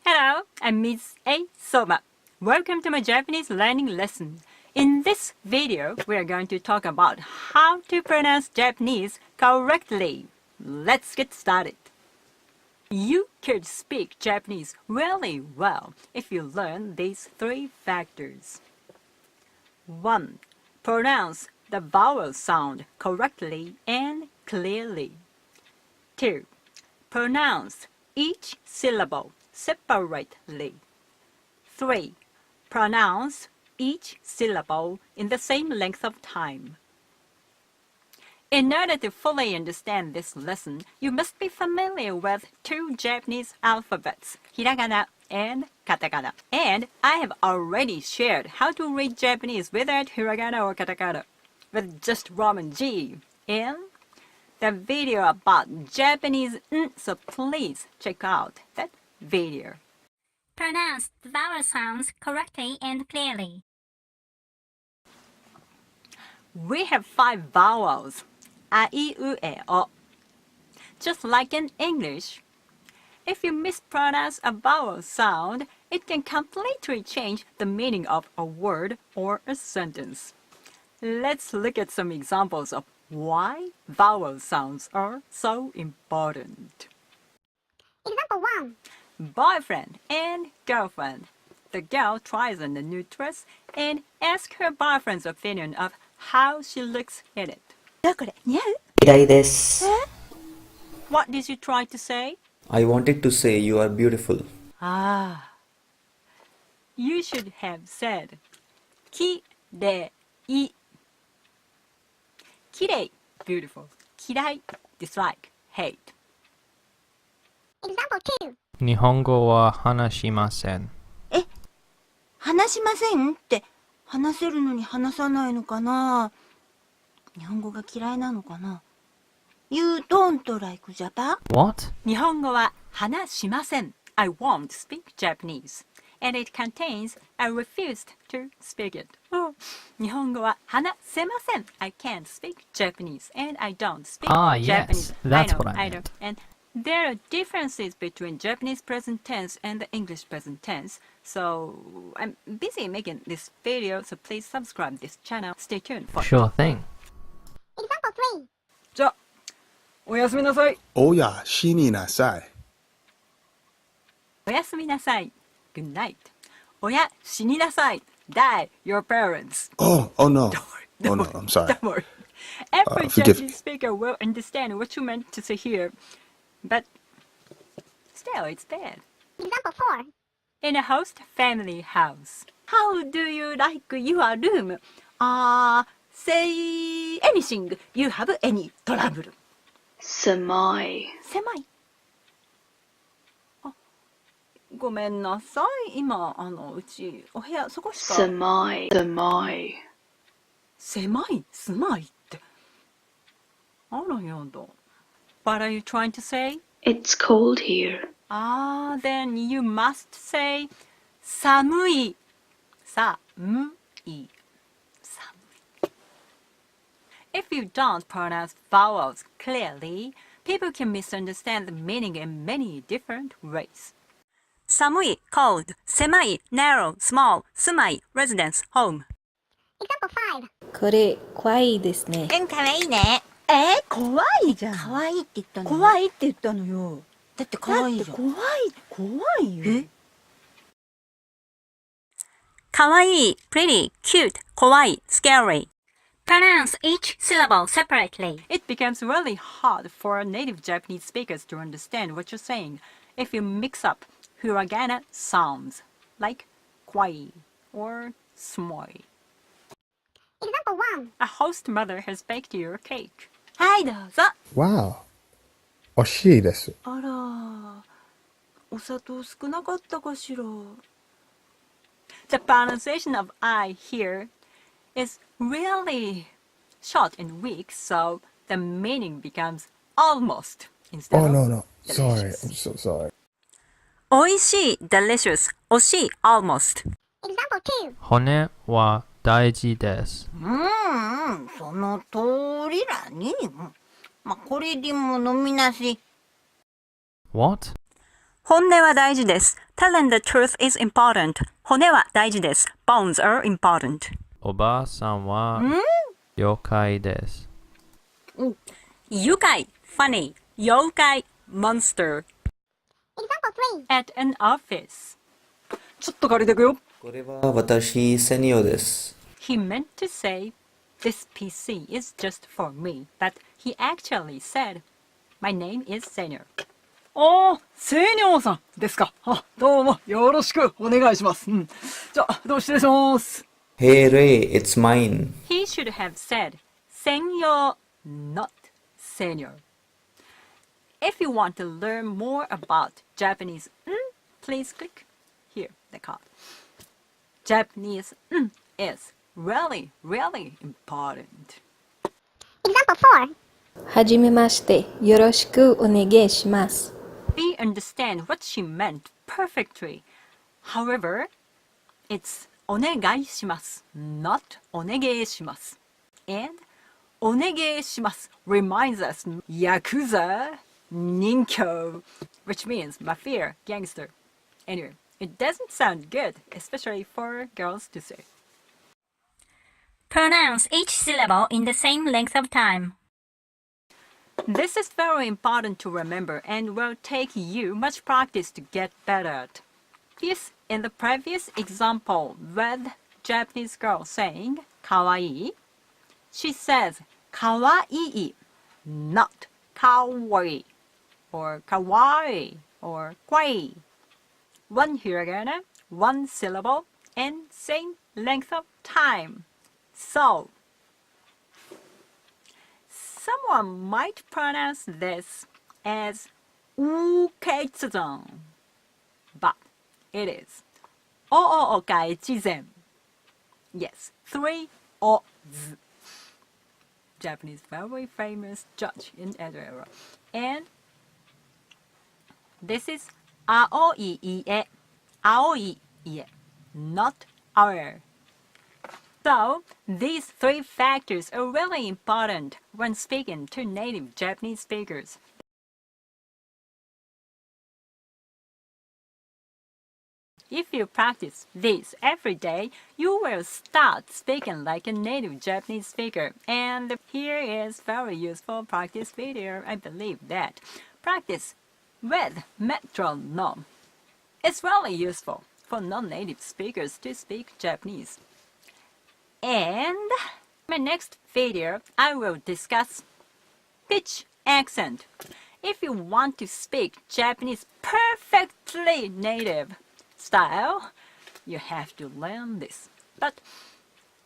Hello, I'm Ms. A. Soma. Welcome to my Japanese learning lesson. In this video, we are going to talk about how to pronounce Japanese correctly. Let's get started. You could speak Japanese really well if you learn these three factors. 1. Pronounce the vowel sound correctly and clearly. 2. Pronounce each syllable separately. 3. Pronounce each syllable in the same length of time. In order to fully understand this lesson, you must be familiar with two Japanese alphabets, hiragana and katakana. And I have already shared how to read Japanese without hiragana or katakana, with just Roman G in the video about Japanese n, so please check out that video. Pronounce the vowel sounds correctly and clearly. We have 5 vowels, a, I, U, E, O. Just like in English, if you mispronounce a vowel sound, it can completely change the meaning of a word or a sentence. Let's look at some examples of why vowel sounds are so important. Example 1. Boyfriend and girlfriend. The girl tries on the new dress and asks her boyfriend's opinion of how she looks in it. 嫌いです。 What did you try to say? I wanted to say you are beautiful. Ah. You should have said きれい. Kirei, beautiful. Kirai, dislike, hate. Example 2. 日本語は話しません。話しませんって話せるのに話さないのかな。日本語が嫌いなのかな。You don't like Japan? What? 日本語は話しません. I won't speak Japanese. And it contains I refused to speak it. 日本語は話せません. I can't speak Japanese. And I don't speak Japanese. Yes. That's I know, what I know. meant. And there are differences between Japanese present tense and the English present tense. So I'm busy making this video, so please subscribe this channel. Stay tuned for Sure thing. Example 3. じゃあ、おやすみなさい。おやしになさい。おやすみなさい。Good night. おやしになさい. Die, your parents. Oh no. Don't Oh no, worry. I'm sorry. Don't worry. Every forgive Japanese me. speaker will understand what you meant to say here. But still, it's bad. Example 4. In a host family house. How do you like your room? Say anything. You have any trouble? 狭い。狭い。あ、ごめんなさい。今、うち、お部屋、そこしか。狭い。狭い。狭い、狭いって。あらやだ。What are you trying to say? It's cold here. Then you must say 寒い。寒い。If you don't pronounce vowels clearly, people can misunderstand the meaning in many different ways. 寒い cold, 狭い narrow, small, 住まい residence, home. Example 5. これ怖いですね。かわいいね。怖いじゃん。かわいいって言ったの。怖いって言ったのよ。だってかわいいじゃん。怖いよ。かわいい pretty, cute, 怖い scary. Pronounce each syllable separately. It becomes really hard for native Japanese speakers to understand what you're saying if you mix up hiragana sounds like kwai or smoi. Example 1. A host mother has baked you a cake. はい、どうぞ。 Wow. 惜しいです。あら、お砂糖少なかったかしら。The pronunciation of I here is really short and weak, so the meaning becomes almost instead Oh of no. Sorry. delicious. I'm so sorry. おいしい delicious, 惜しい almost. Example 2. 骨は大事です。その通りだね。まあ、これでも飲みなし。What? 本音は大事です。Telling the truth is important. 骨は大事です。Bones are important. おばあさんは妖怪です。愉快 funny. 妖怪 monster. Example 3. At an office. ちょっと借りてくよ。これは私、セニョです。He meant to say, this PC is just for me, but he actually said, my name is Senior. ああ、セニョーさんですか。あ、どうもよろしくお願いします。じゃあ、どうも失礼します。Hey Ray, it's mine. He should have said, Senior, not Senior. If you want to learn more about Japanese, please click here, the card. Japanese is really, really important. Example 4. はじめまして。よろしくお願いします。We understand what she meant perfectly. However, it's お願いします not お願いします and お願いします reminds us Yakuza Ninkyo, which means mafia, gangster. Anyway, it doesn't sound good, especially for girls to say. Pronounce each syllable in the same length of time. This is very important to remember and will take you much practice to get better at. Yes, in the previous example with Japanese girl saying kawaii, she says kawaii, not kawaii or kawaii or kwai. One hiragana, one syllable, and same length of time. So, someone might pronounce this as uketsuzen, but it is o-o-o-kai-chizen. Yes, 3 o-z. Japanese very famous judge in Edinburgh. And this is aoi-ie, aoi-ie, not our. So, these 3 factors are really important when speaking to native Japanese speakers. If you practice these every day, you will start speaking like a native Japanese speaker. And here is very useful practice video. I believe that. Practice with metronome. It's really useful for non-native speakers to speak Japanese. And my next video, I will discuss pitch accent. If you want to speak Japanese perfectly native style, you have to learn this. But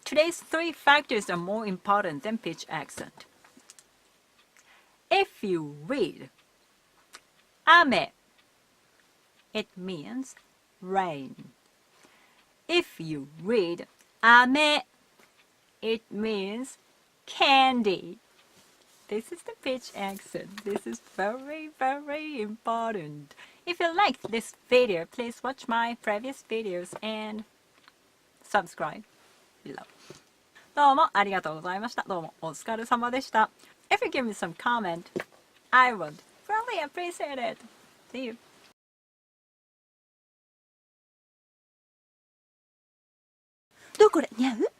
today's 3 factors are more important than pitch accent. If you read ame, it means rain. If you read ame, it means candy. This is the pitch accent. This is very, very important. If you liked this video, please watch my previous videos and subscribe below. どうもありがとうございました。どうもお疲れ様でした。If you give me some comment, I would really appreciate it. See you. どうこれ似合う？